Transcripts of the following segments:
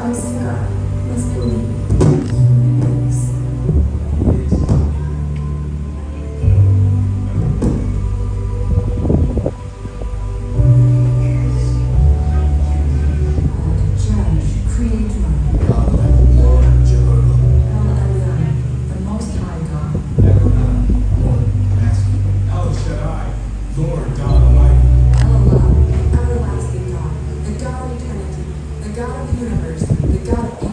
awesome God must believe. Judge, Creator, Lord Jehovah, El Elyon, the Most High God. Lord Master, El Shaddai, Lord God Almighty, El Elad, everlasting God, the God of eternity, the God of the universe, the God of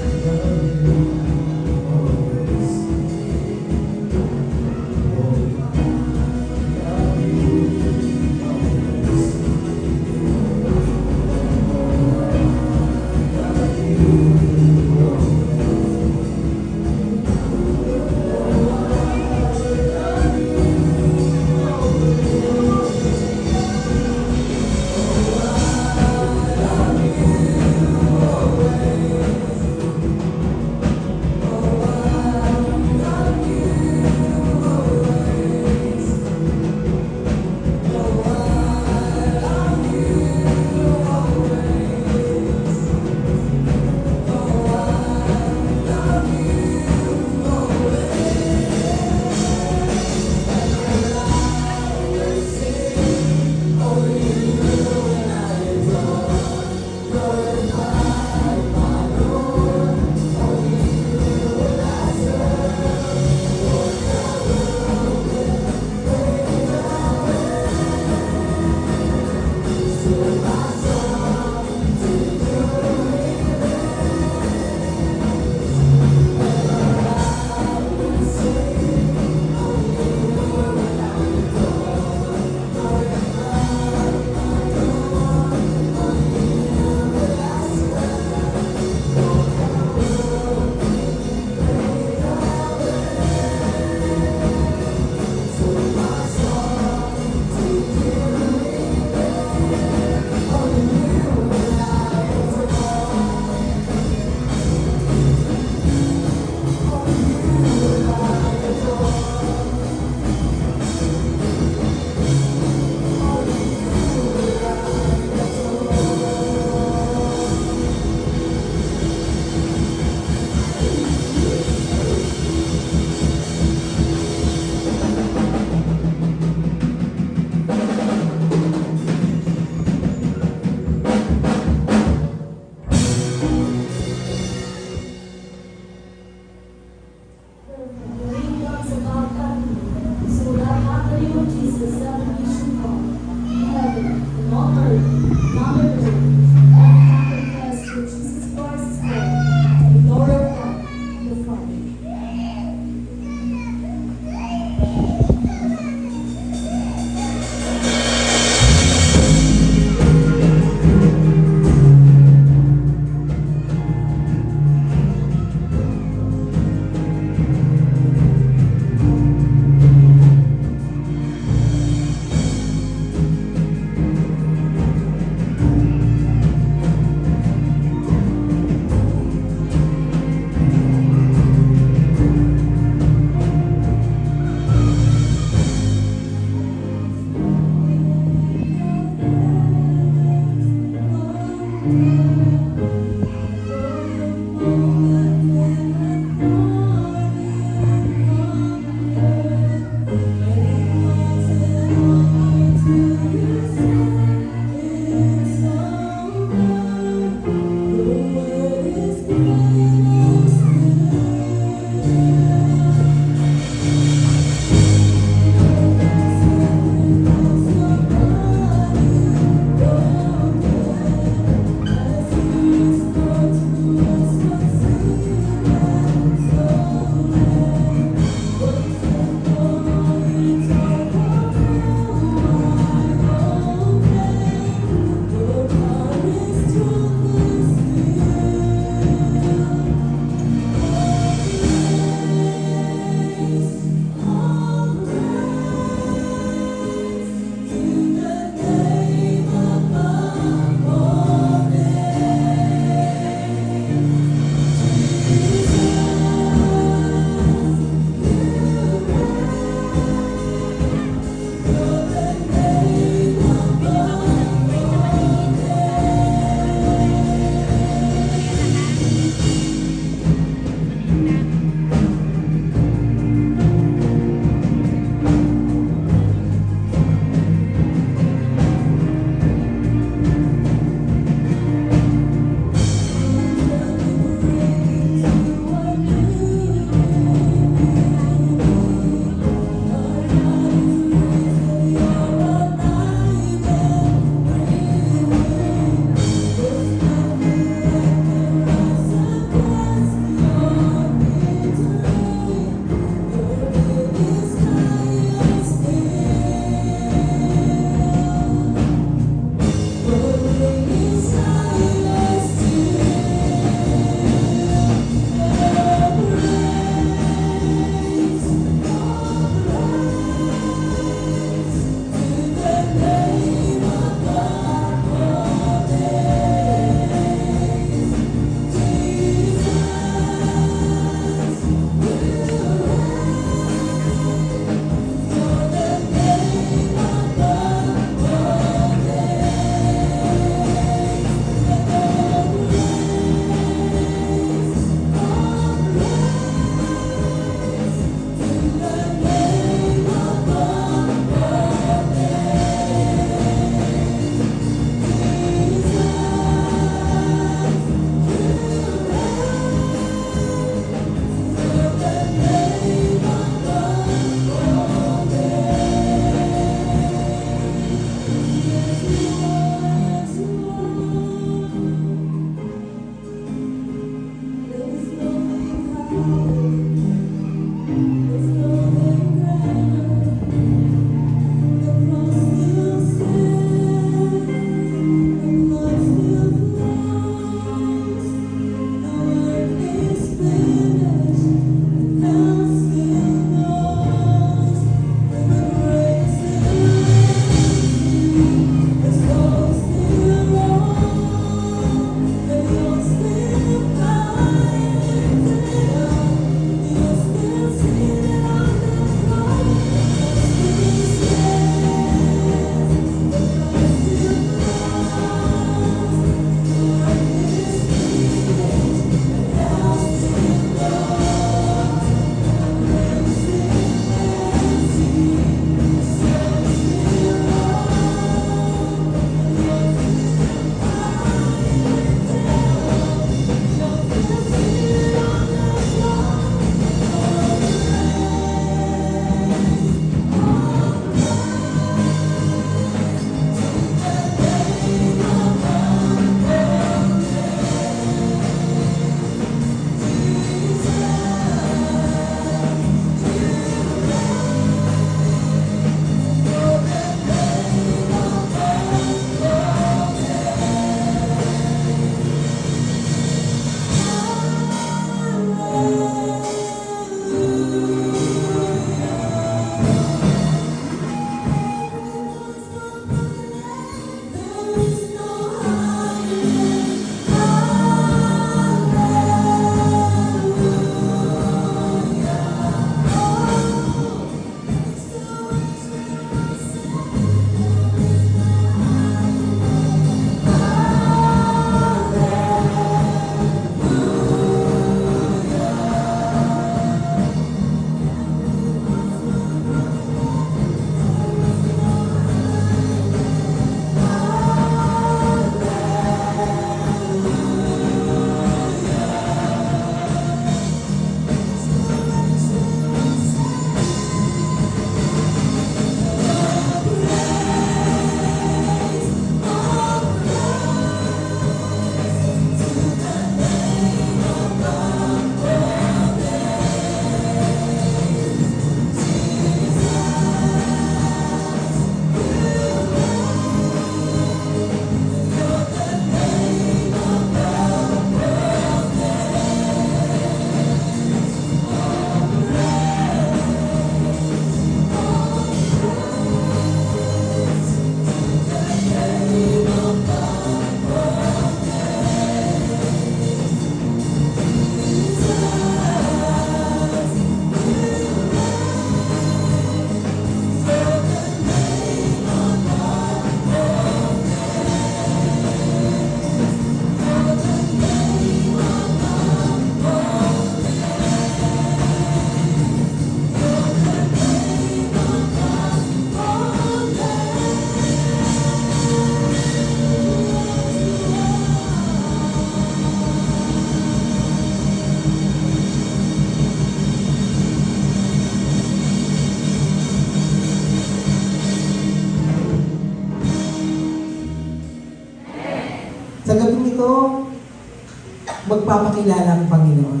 magpapakilala ang Panginoon.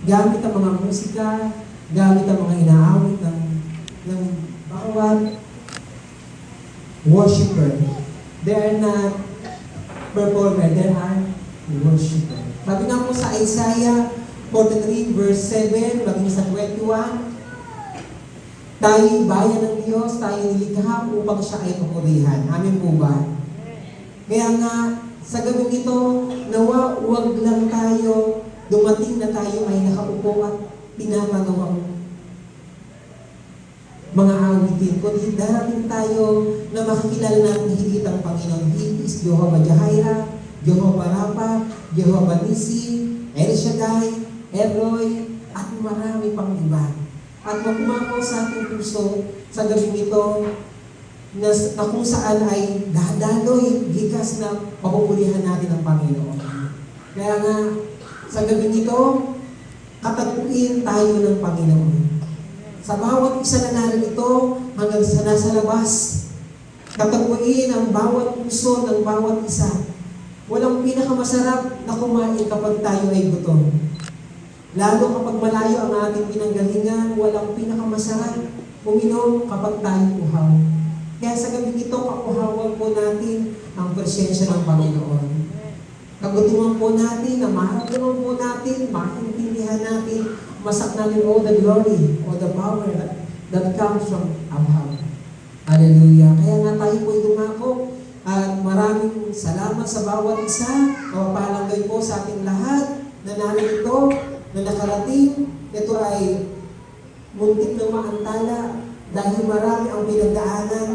Gamit ang mga musika, gamit ang mga inaawit ng bawat worshiper. They are not performer, they are worshiper. Sabi nga po sa Isaiah 43 verse 7, maging sa 21, tayo'y bayan ng Diyos, tayo'y nilikha upang siya ay papurihan. Amin po ba? Kaya nga, sa gabing ito, nawa, huwag lang tayo dumating na tayo ay nakaupo at pinapagawa mga awitin. Kundi darating tayo na makikilala natin higit ang Panginoon. He is Jehovah Jireh, Jehovah Rapha, Jehovah Nissi, El Shaddai, Elroy, at marami pang iba. At magkumako sa ating puso sa gabing ito na kung saan ay dadaloy, gikas na papupulihan natin ang Panginoon. Kaya nga, sa gabing ito, kataguin tayo ng Panginoon. Sa bawat isa na narito hanggang sa nasa labas, kataguin ang bawat puso ng bawat isa. Walang pinakamasarap na kumain kapag tayo ay gutom. Lalo kapag malayo ang ating pinanggalingan, walang pinakamasarap uminom kapag tayo uhaw. Kaya sa gabi ito, kakuhawan po natin ang presensya ng Panginoon. Kagutuman po natin, na maramdaman po natin, maintindihan natin, masak natin all the glory, all the power that comes from above. Hallelujah. Kaya nga tayo po dumako at maraming salamat sa bawat isa. Mapapalagay po sa ating lahat na narito, na nakarating. Ito ay muntik na maantala dahil marami ang pinagdaanan.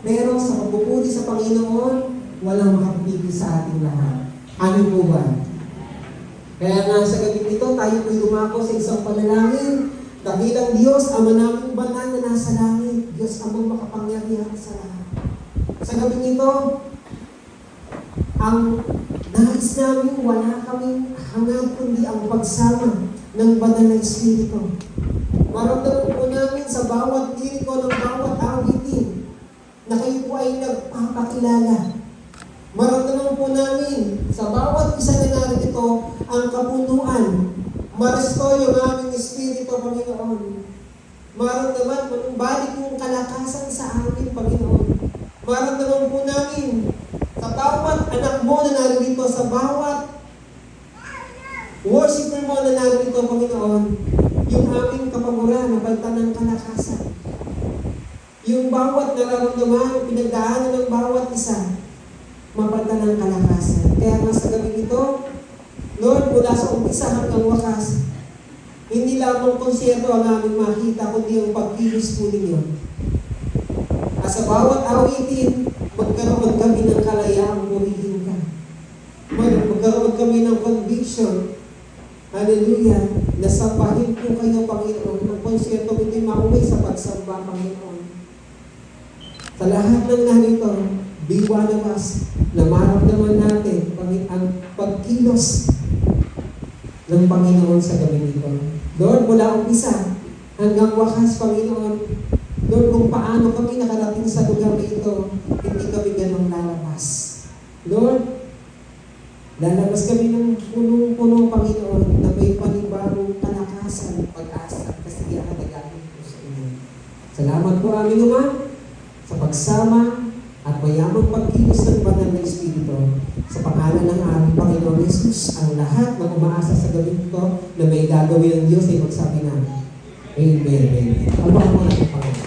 Pero sa pagpupuri sa Panginoon, walang makapigil sa ating lahat. Amin po ba? Kaya nga sa gabi ito, tayo po'y lumako sa isang panalangin. Dakilang Diyos, Ama naming banal na nasa langit. Diyos, Amang makapangyarihan sa lahat. Sa gabi ito, ang nais namin, wala kaming hangad kundi ang pagsama ng banal na Espiritu. Maramdaman po namin sa bawat liriko ng bawat awitin na kayo po ay nagpapakilala. Maramdaman po namin sa bawat isa na narito ang kapunuan. Maresto yung aming Espiritu, Panginoon. Maramdaman po, balik mong kalakasan sa amin, Panginoon. Maramdaman po namin sa bawat anak mo na narito, sa bawat worshiper mo na narito, Panginoon, yung aming kapaguran na baltan ng kalakasan. Yung bawat nararamdaman, pinagdaanan ng bawat isa, mabaltan ng kalakasan. Kaya nga sa gabi ito, Lord, mula sa umpisa hanggang wakas, hindi lamang konsyerto ang aming makita, kundi ang pagkilos po ninyo. At sa bawat awitin, magkaroon kami ng kalayaang purihin ka. Magkaroon kami ng conviction. Hallelujah. Nasambahin po kayo, Panginoon. Ang konsyerto ito'y mauwi sa pagsamba, Panginoon. Sa lahat ng narito, biwa na mas na maramdaman natin ang pagkilos ng Panginoon sa gabi nito. Lord, mula umpisa hanggang wakas, Panginoon, Lord, kung paano kami nakarating sa lugar ito, hindi kami ganong lalabas. Lord, lalabas kami ng punong-puno, Panginoon, na may panibagong kalakasan, pag-asa, kasiyahan na galing po sa inyo. Salamat po aming Ama sa pagsama at mayamang pagkilos ng banal na Espiritu. Sa pangalan ng aming Panginoon Jesus, ang lahat ng umaasa sa gabi ito na may gagawin ng Diyos ay magsabi na, Amen. Amen. Ano ba ang mga Panginoon?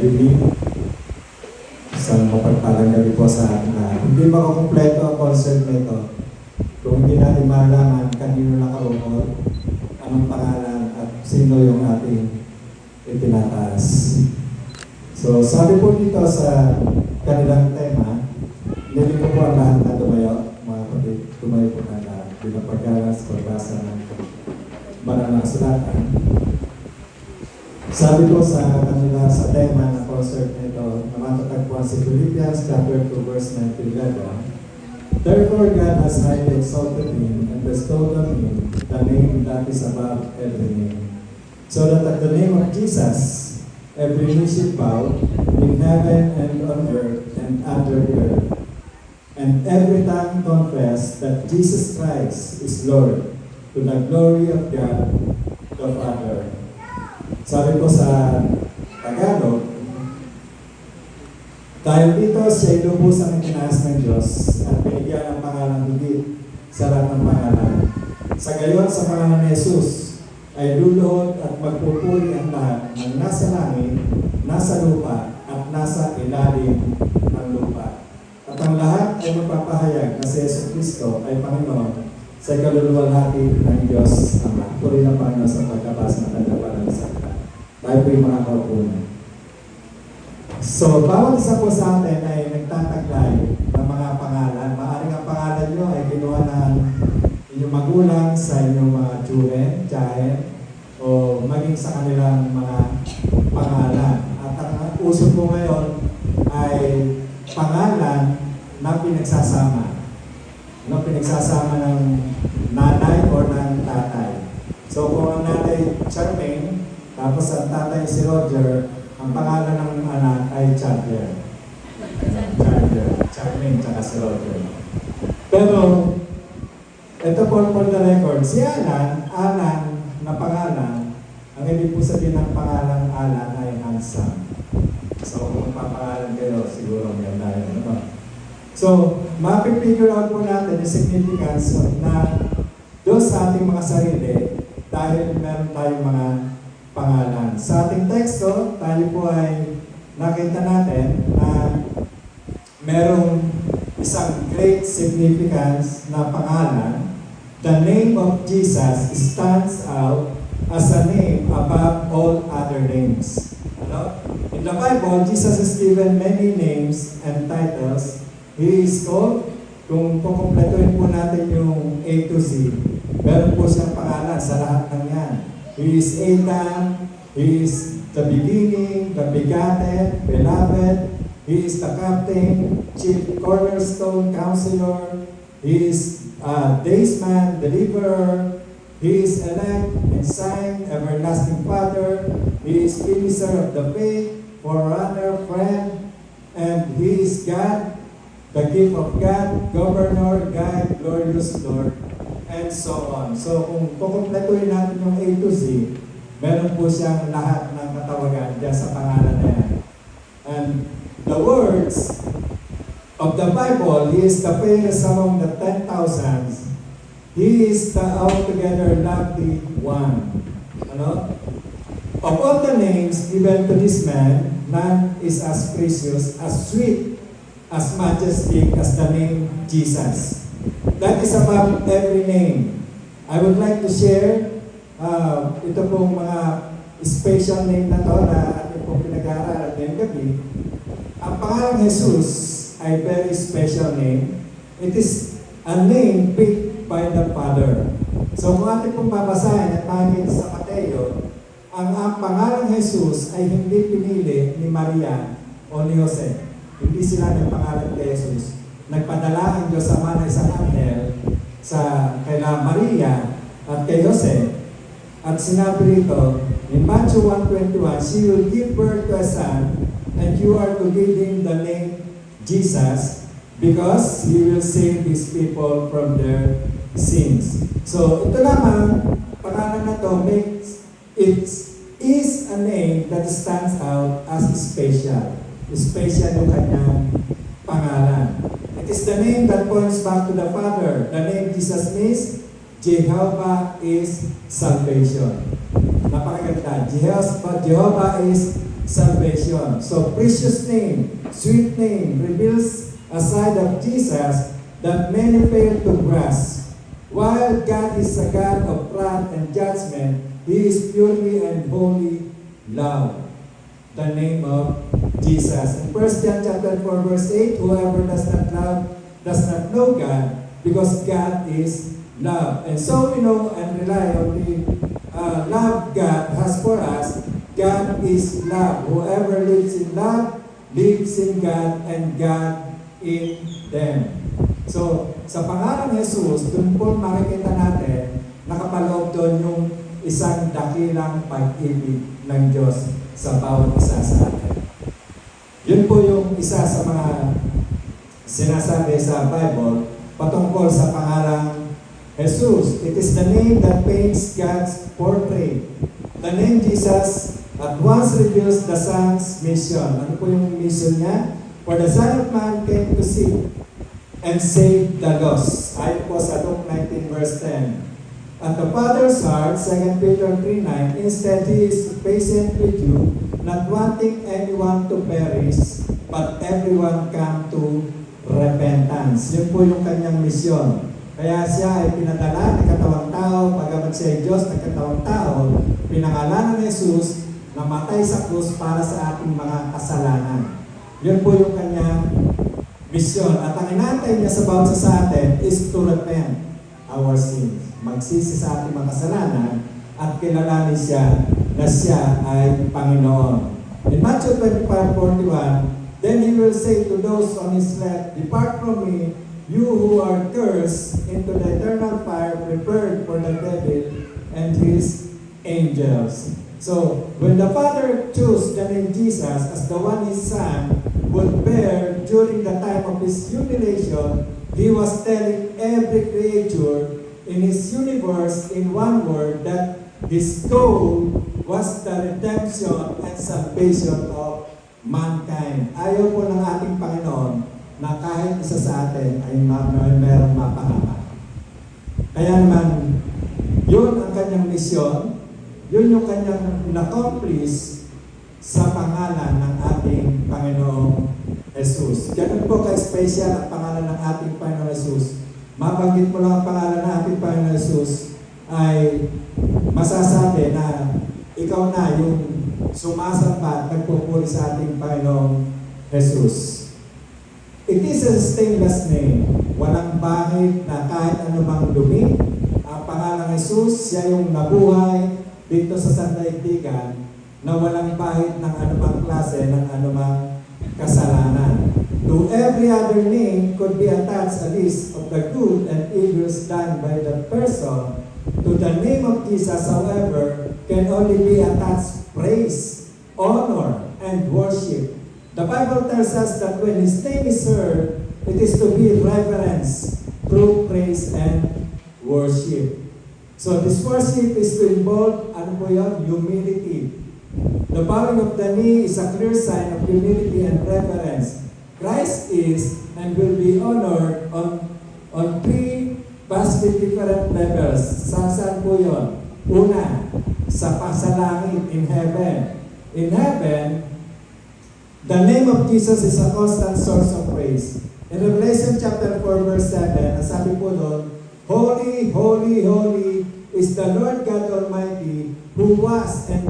evening. Isang mapagpalang gabi po sa ating lahat. Hindi makukumpleto ang concert nito kung hindi natin malaman kanino nakarungkot, anong pangalan at sino yung ating itinataas. So sabi po dito sa kanilang tema, nilito po ang lahat na tumayo, mga kapatid, tumayo po na lahat bilang pagkalas, pagbasa ng banal na kasulatan. Sabi ko sa kanila sa tema ng concert nito na matatagpuan si Philippians chapter 2 verse 9 to 11. Therefore God has highly exalted him and bestowed on him the name that is above every name, so that at the name of Jesus every knee should bow in heaven and on earth and under the earth, and every tongue confess that Jesus Christ is Lord, to the glory of God the Father. Sabi ko sa Tagalog, dahil dito siya ilubusan ng tinaas ng Diyos at binigyan ng pangalan higit sa lahat ng pangalan. Sa gayon sa pangalan ni Jesus ay luluhod at magpupuri ang lahat ng nasa langit, nasa lupa at nasa ilalim ng lupa. At ang lahat ay magpapahayag na si Jesus Kristo ay Panginoon sa kaluluwalhati ng Diyos Ama. Puri ng Panginoon sa pagkabasa ng kanyang salita. Tayo po yung mga kaupunan. So, bawat isa po sa atin ay nagtataglay ng mga pangalan. Maaring ang pangalan nyo ay ginawa ng inyong magulang sa inyong mga tiyahin, o maging sa kanilang mga pangalan. At ang uso po ngayon ay pangalan na pinagsasama. Pinagsasama ng nanay o ng tatay. So, kung ang nanay Charmaine, tapos ang tatay si Roger, ang pangalan ng anak ay Charmaine, tsaka si Roger. Pero, ito po for the record, si Alan na pangalan, ang ibig po sabihin ng pangalan Alan ay handsome. So, kung papangalan kayo, siguro may dahil naman. So, mapipigure out po natin yung significance na Diyos sa ating mga sarili dahil meron tayong mga pangalan. Sa ating teksto, tayo po ay nakita natin na merong isang great significance na pangalan. The name of Jesus stands out as a name above all other names. In the Bible, Jesus is given many names and titles. He is called, kung kukumpletuhin po natin yung A to Z, meron po siyang pangalan sa lahat ng yan. He is Adam, He is the beginning, the begotten, beloved, He is the captain, chief cornerstone, counselor, He is daysman, deliverer, He is elect, ensign, everlasting Father, He is finisher of the faith, forerunner, friend, and He is God, the gift of God, governor, guide, glorious Lord, and so on. So kung kukumpletuhin natin yung A to Z, meron po siyang lahat ng katawagan dyan sa pangalan na yan. And the words of the Bible, He is the fairest among the 10,000. He is the altogether lovely one. Of all the names given to this man, none is as precious, as sweet, as majestic as the name Jesus. That is above every name. I would like to share ito pong mga special name na to na ating pong pinag-aaralan ngayong gabi. Ang pangalang Jesus ay very special name. It is a name picked by the Father. So kung ating pong babasahin at makikita sa Mateo, ang pangalang Jesus ay hindi pinili ni Maria o ni Jose. Hindi sila ng pangalan kay Jesus. Nagpadala ang Diyos Ama ng isang anghel sa kaila Maria at kay Jose. At sinabi rito, in Matthew 1:21, she will give birth to a son, and you are to give him the name Jesus, because he will save his people from their sins. So ito lamang, pangalan na to makes it is a name that stands out as special. Special yung kanyang pangalan. It is the name that points back to the Father. The name Jesus means Jehovah is salvation. Napakaganda. Jehovah is salvation. So precious name, sweet name, reveals a side of Jesus that many fail to grasp. While God is a God of wrath and judgment, He is purely and wholly love. The name of Jesus. In 1 John chapter 4 verse 8, whoever does not love does not know God, because God is love. And so we know and rely on the love God has for us. God is love. Whoever lives in love lives in God and God in them. So, sa pangalan ng Jesus, doon po makikita natin, nakapaloob doon yung isang dakilang pag-ibig ng Diyos sa bawat isa sa atin. Yun po yung isa sa mga sinasabi sa Bible patungkol sa pangalang Jesus. It is the name that paints God's portrait. The name Jesus at once reveals the Son's mission. Ano po yung mission niya? For the Son of Man came to seek and save the lost. Ayon po sa Luke 19 verse 10. At the Father's heart, 2 Peter 3:9, instead He is patient with you, not wanting anyone to perish, but everyone come to repentance. Yun po yung kanyang misyon. Kaya siya ay pinadala ng katawang tao, pagkamat siya ay Diyos ng katawang tao, pinangalanan ni Jesus, namatay sa krus para sa ating mga kasalanan. Yun po yung kanyang misyon. At ang inantay niya sa bawat sa atin is to repent our sins. Magsisi sa ating mga kasalanan at kilalanin siya na siya ay Panginoon. In Matthew 25:41, then He will say to those on His left, depart from me, you who are cursed, into the eternal fire prepared for the devil and his angels. So, when the Father chose the name Jesus as the one His Son would bear during the time of His humiliation, He was telling every creature in His universe in one word that His goal was the redemption and salvation of mankind. Ayaw po ng ating Panginoon na kahit isa sa atin ay merong mapahama. Kaya naman, yun ang kanyang misyon, yun yung kanyang na-accomplish sa pangalan ng ating Panginoong Jesus. Ganun po ka-special ang pangalan ng ating Panginoong Jesus. Mabanggit mo lang ang pangalan ng ating Panginoong Jesus ay masasabi na ikaw na yung sumasamba at nagpupuri sa ating Panginoong Jesus. It is a stainless name. Walang bahid na kahit anumang dumi. Ang pangalan ng Jesus, siya yung nabuhay dito sa sandaigdigan na walang bahid ng anumang klase, ng anumang kasalanan. To every other name could be attached a list of the good and evils done by the person. To the name of Jesus, however, can only be attached praise, honor, and worship. The Bible tells us that when His name is heard, it is to be reverenced through praise and worship. So this worship is to involve, ano po yun? Humility. The bowing of the knee is a clear sign of humility and reverence. Christ is and will be honored on three vastly different levels. Saan po yun? Una, sa pasalangit in heaven. In heaven, the name of Jesus is a constant source of praise. In Revelation chapter 4 verse 7, ang sabi po doon, Holy, holy, holy is the Lord God Almighty who was and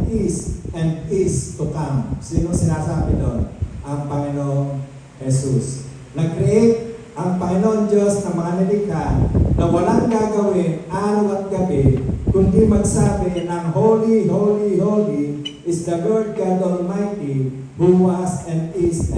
is to come. Sino sinasabi doon? Ang Panginoong Jesus. Nag-create ang Panginoon Diyos ng mga nilikha na walang gagawin araw at gabi kundi magsabi ng Holy, holy, holy is the Lord God Almighty who was and is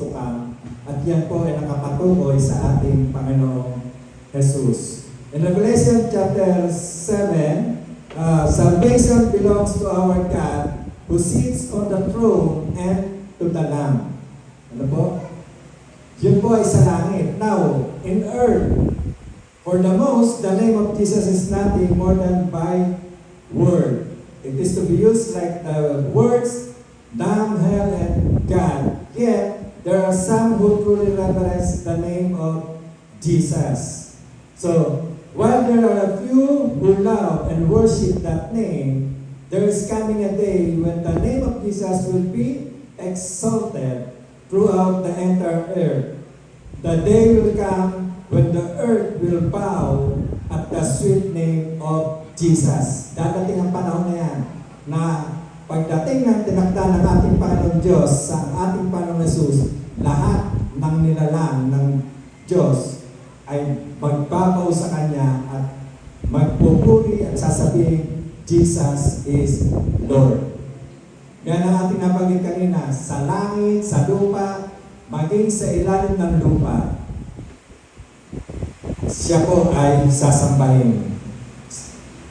to come. At yan po ay nakapatukoy sa ating Panginoong Jesus. In Revelation chapter 7, salvation belongs to our God who sits on the throne and to the Lamb. Ano po? Yun po ay sa langit. Now, in earth, for the most, the name of Jesus is nothing more than by word. It is to be used like the words, damn, hell, and God. Yet, there are some who truly reverence the name of Jesus. So, while there are a few who love and worship that name, there is coming a day when the name of Jesus will be exalted throughout the entire earth. The day will come when the earth will bow at the sweet name of Jesus. Dadating ang panahon na yan na pagdating ng tinakda ng ating Panginoon Diyos sa ating Panginoon Jesus, lahat ng nilalang ng Diyos ay magbabaw sa Kanya at magpupuri at sasabihin, Jesus is Lord. Yan ang ating nabanggit kanina, sa langit, sa lupa, maging sa ilalim ng lupa, siya po ay sasambahin.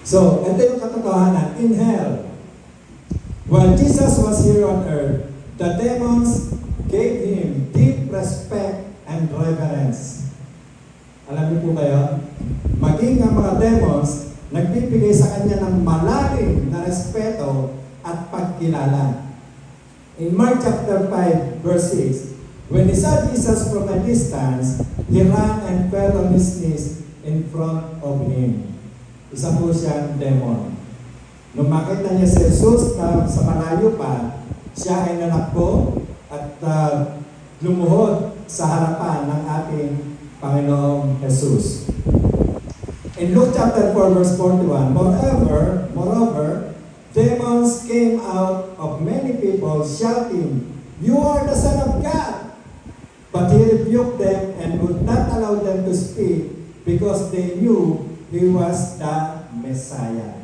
So, ito yung katotohanan. In hell, while Jesus was here on earth, the demons gave Him deep respect and reverence. Alam niyo po kayo, maging ang mga demons, nagbibigay sa Kanya ng malalim na respeto at pagkilala. In Mark chapter 5, verse 6, when he saw Jesus from a distance, he ran and fell on his knees in front of him. Isa po siyang demon. Nung makita niya si Jesus na sa malayo pa, siya ay nanakbo at lumuhod sa harapan ng ating Panginoong Jesus. In Luke chapter 4, verse 41, Moreover, demons came out of many people shouting, "You are the Son of God!" But He rebuked them and would not allow them to speak because they knew He was the Messiah.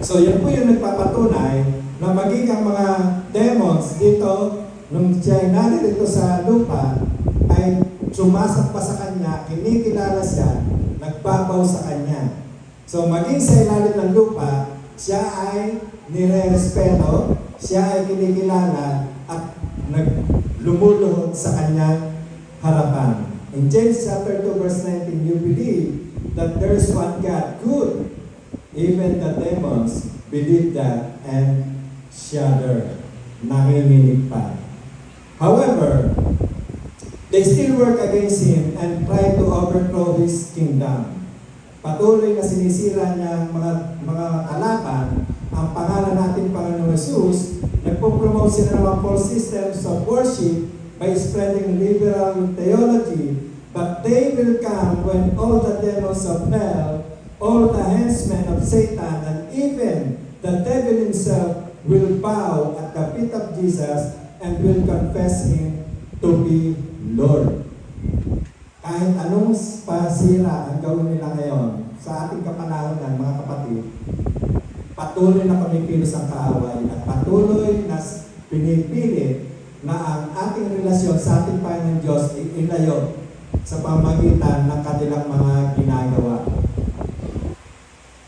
So yan po yung nagpapatunay na maging ang mga demons dito, nung siya ay naririto sa lupa, ay sumasap pa sa Kanya, kinikilala siya, nagbabaw sa Kanya. So maging sa ilalim ng lupa, siya ay nire-respeto, siya ay kinikilala, at lumuluhod sa Kanyang harapan. In James chapter 2, verse 19, you believe that there is one God, good. Even the demons believe that and shudder. Nanginginig pa. However, they still work against Him and try to overthrow His kingdom. Patuloy na sinisira niya ang mga kalaban ang pangalan nating Panginoong Jesus. Nagpo-promote sila ng mga false systems of worship by spreading liberal theology. But they will come when all the demons of hell, all the henchmen of Satan, and even the devil himself will bow at the feet of Jesus and will confess Him to be Lord. Kahit anong pasira ang gawin nila ngayon sa ating kapanahonan, mga kapatid, patuloy na kumikilos ang kaaway at patuloy na pinipilit na ang ating relasyon sa ating Panginoon Diyos ay ilayo sa pamagitan ng kanilang mga ginagawa.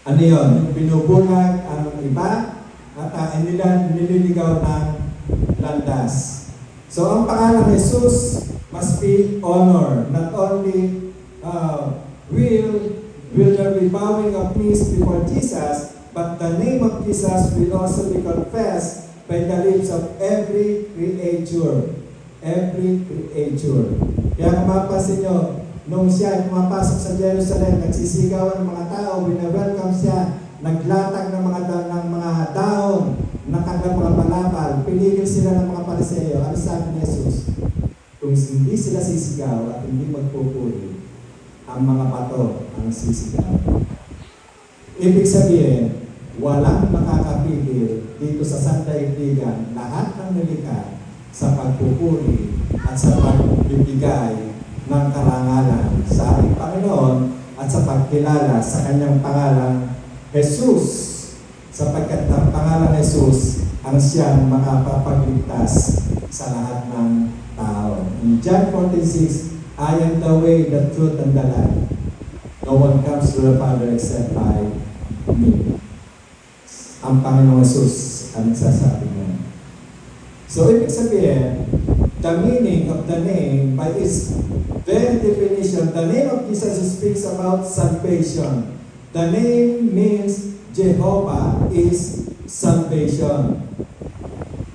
Ano yun? Binubulag ang iba at nililigaw ng landas. So ang pangalan ng Jesus must be honored. Not only will there be bowing of knees before Jesus, but the name of Jesus will also be confessed by the lips of every creature. Every creature. Kaya kung mapapansin nyo, nung siya ay pumapasok sa Jerusalem, nagsisigawan ng mga tao, binawelcome siya, naglatag ng mga dahon, ng kanilang mga palapal, pinigil sila ng mga Pariseo. Ano sabi ni Jesus? Kung hindi sila sisigaw at hindi magpupuri, ang mga bato ang sisigaw. Ibig sabihin, walang makakapigil dito sa sandaigdigan lahat ng nilikha sa pagpupuri at sa pagbibigay ng karangalan sa ating Panginoon at sa pagkilala sa Kanyang pangalang Jesus, sapagkat ang pangalan Jesus ang siyang makapapagligtas sa lahat ng tao. In John 14:6, I am the way, the truth, and the life. No one comes to the Father except by me. Ang Panginoong Jesus ang nagsasabi niya. So, ibig sabihin, the meaning of the name, by its very definition, the name of Jesus speaks about salvation. The name means Jehovah is salvation.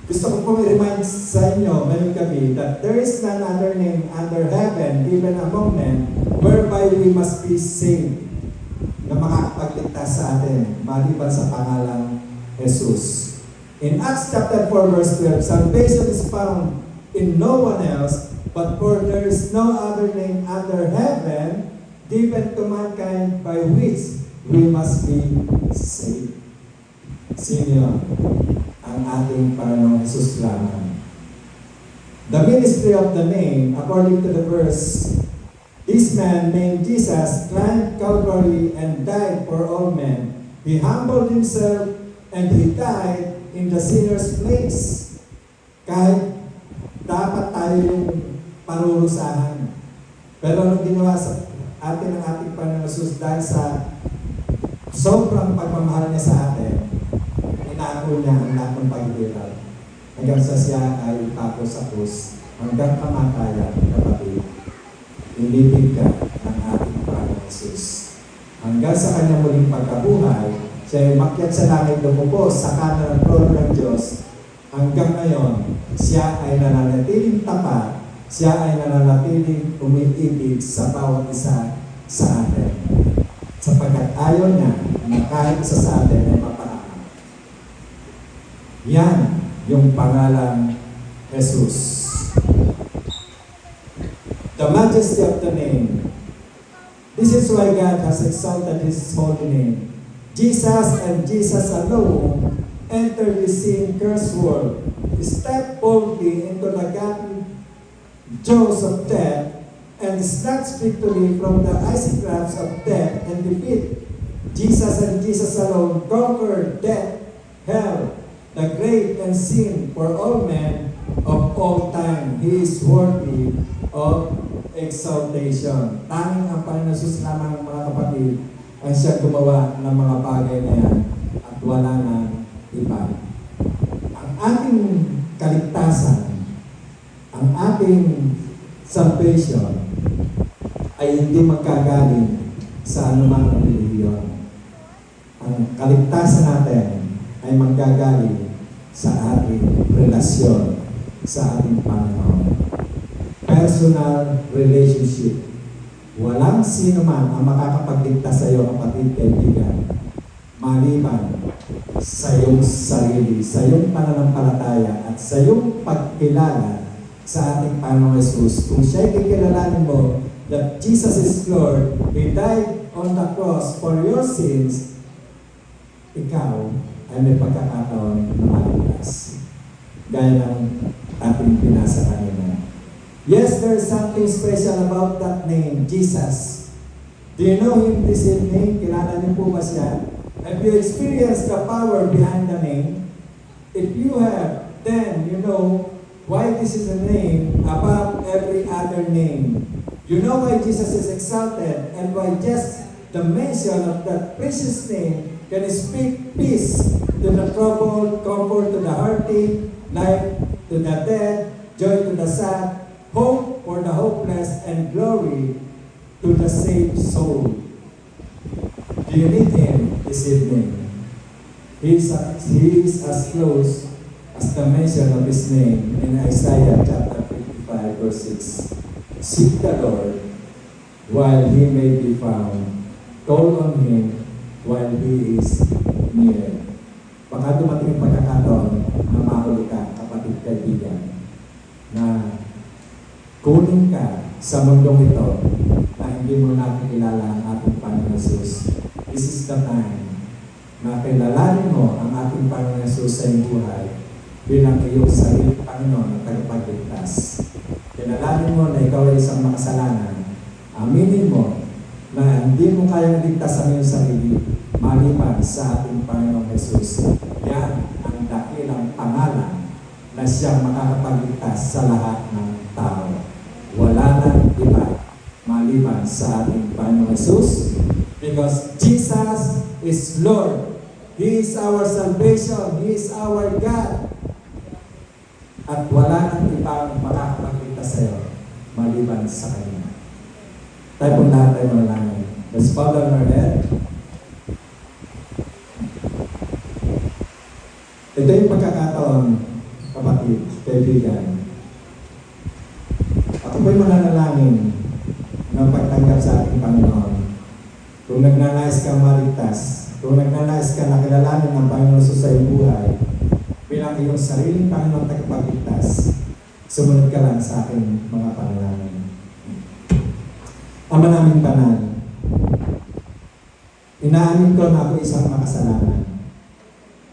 Gusto ko pong i-remind sa inyo ngayong gabi that there is none other name under heaven, even among men, whereby we must be saved, na makakapagligtas makakaligtas sa atin maliban sa pangalang Jesus. In Acts chapter 4 verse 12, salvation is found in no one else, but for there is no other name under heaven given to mankind by which we must be saved. Sino yun? Ang ating Panginoong Jesus lamang. The ministry of the name, according to the verse, this man named Jesus climbed Calvary and died for all men. He humbled himself and he died in the sinner's place. Kahit dapat tayo yung parurusahan. Pero anong ginawa sa atin ng ating Panginoon Jesus dahil sa sobrang pagmamahal niya sa atin, inako niya ang lahat ng paghihirap. Hanggang sa siya ay tapos sa krus, hanggang kamatayan, kapatid. Inibig ka ng ating Panginoon Jesus. Hanggang sa kanyang muling pagkabuhay, siya ay umakyat sa langit, lumubos sa kanan ng trono ng Diyos. Hanggang ngayon, siya ay nananatiling tapat, siya ay nananatiling umiibig sa bawat isa sa atin. Sapagkat ayaw niya na kahit isa sa atin ay mapaalam. Yan yung pangalang Jesus. The majesty of the name. This is why God has exalted His holy name. Jesus and Jesus alone entered the sin cursed world, stepped boldly into the gaping jaws of death, and snatched victory from the icy grasp of death and defeat. Jesus and Jesus alone conquered death, hell, the grave, and sin for all men of all time. He is worthy of exaltation. Tanging ang Panginoon Jesus lamang, mga kapatid, ang siya gumawa ng mga bagay na yan at wala nang iba. Ang ating kaligtasan, ang ating salvation ay hindi magkagaling sa anumang relihiyon. Ang kaligtasan natin ay manggagaling sa ating relasyon sa ating Panginoon. Personal relationship. Walang sino man ang makakapagligtas sa iyo, kapatid, kaibigan, maliban sa iyong sarili, sa iyong pananampalataya at sa iyong pagkilala sa ating Panginoong Jesus. Kung siya'y kikilalanin mo that Jesus is Lord, He died on the cross for your sins, ikaw ay may pagkakataon na maligtas. Gaya ng ating binasa kanina. Yes, there is something special about that name, Jesus. Do you know Him this evening? Kilala niyo po ba siya? Have you experienced the power behind the name? If you have, then you know why this is a name above every other name. You know why Jesus is exalted and why just the mention of that precious name can speak peace to the troubled, comfort to the hurting, life to the dead, joy to the sad, hope for the hopeless, and glory to the saved soul. Do you need Him this evening? He is as close as the mention of His name in Isaiah chapter 55 verse 6. Seek the Lord while He may be found. Call on Him while He is near. Baka dumating yung pagkakataon na mahuli ka, kapatid, kaibigan, na kunin ka sa mundong ito na hindi mo nakikilala ang ating Panginoon Jesus. This is the time na kilalanin mo ang ating Panginoon Jesus sa iyong buhay bilang iyong sarili Panginoon at tagapagligtas. Kilalanin mo na ikaw ay isang makasalanan. Aminin mo na hindi mo kayang ligtas ang iyong sarili maliban sa ating Panginoong Jesus. Yan ang dakilang pangalan na siyang makakapagligtas sa lahat ng tao. Wala nang iba maliban sa ating Panginoong Jesus, because Jesus is Lord. He is our salvation. He is our God. At wala nang ibang makakapagligtas sa iyo maliban sa Kanya. Tayo po lahat tayo manalangin. Let's bow down our head. Ito yung pagkakataon, kapatid, kaibigan. Ako po'y mananalangin ng pagtanggap sa ating Panginoon. Kung nagnanais kang maligtas, kung nagnanais ka na kilalanin ng Panginoon Jesus sa iyong buhay, bilang iyong sariling Panginoon tagapagligtas, sumunod ka lang sa aking mga panalangin. Ama naming banal, inaamin ko na ako isang makasalanan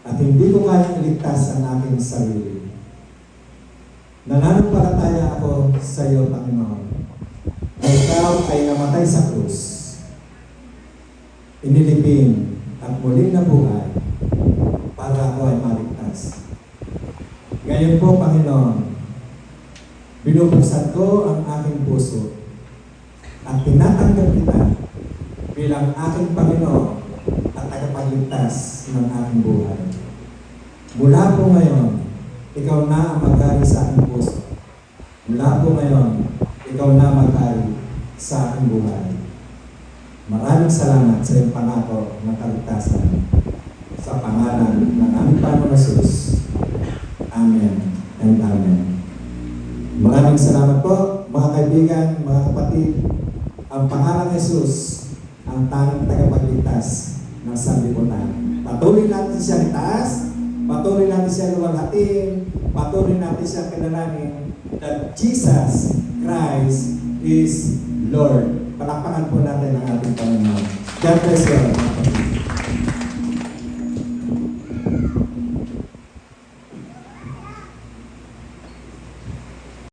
at hindi ko kayang iligtas ang aking sarili. Nananampalataya ako sa iyo, Panginoon, na ikaw ay namatay sa krus, inilibing at muling nabuhay para ako ay maligtas. Ngayon po, Panginoon, binubuksan ko ang aking puso at tinatanggap kita bilang aking Panginoon at tagapagligtas ng aking buhay. Mula po ngayon, ikaw na ang mag-ari sa aking puso. Mula po ngayon, ikaw na mag-ari sa aking buhay. Maraming salamat sa iyong pangako ng kaligtasan sa pangalan ng aming Panginoon Jesus. Amen and Amen. Maraming salamat po, mga kaibigan, mga kapatid. Ang pangalan ng Jesus ang tanging tagapagligtas ng sanlibutan. Patuloy natin siya itaas, patuloy natin siya luwalhatin, patuloy natin siya kilalanin that Jesus Christ is Lord. Palakpakan po natin ang ating Panginoon. God bless you all.